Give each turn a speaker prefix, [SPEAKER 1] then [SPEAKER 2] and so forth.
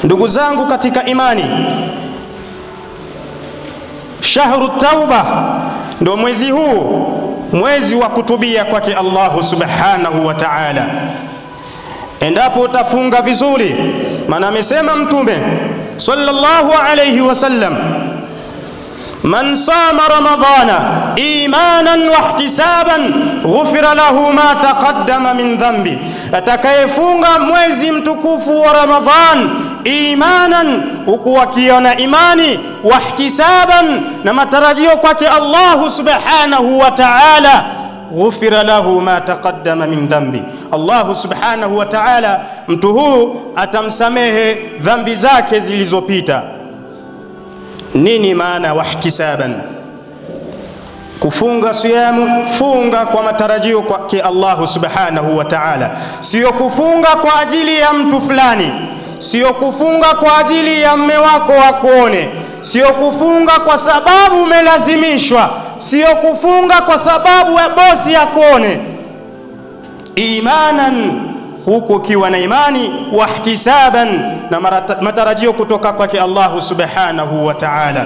[SPEAKER 1] Ndugu zangu katika imani, shahru tauba ndo mwezi huu, mwezi wa kutubia kwake Allah subhanahu wa ta'ala. Endapo utafunga vizuri, maana amesema Mtume sallallahu alayhi wasallam, man sama ramadhana imanan wa ihtisaban ghufira lahu ma taqaddama min dhanbi, atakayefunga mwezi mtukufu wa Ramadhan imanan, huku akiona imani, wa ihtisaban, na matarajio kwake Allah subhanahu wa ta'ala, ghufira lahu ma taqaddama min dhanbi, Allah subhanahu wa ta'ala mtu huu atamsamehe dhambi zake zilizopita. Nini maana wahtisaban? Kufunga siyamu, funga kwa matarajio kwake Allah subhanahu wa ta'ala, sio kufunga kwa ajili ya mtu fulani, sio kufunga kwa ajili ya mme wako akuone, sio kufunga kwa sababu umelazimishwa, sio kufunga kwa sababu ya bosi akuone. Imanan, huku ukiwa na imani, wa ihtisaban, na matarajio kutoka kwake Allah subhanahu wa ta'ala.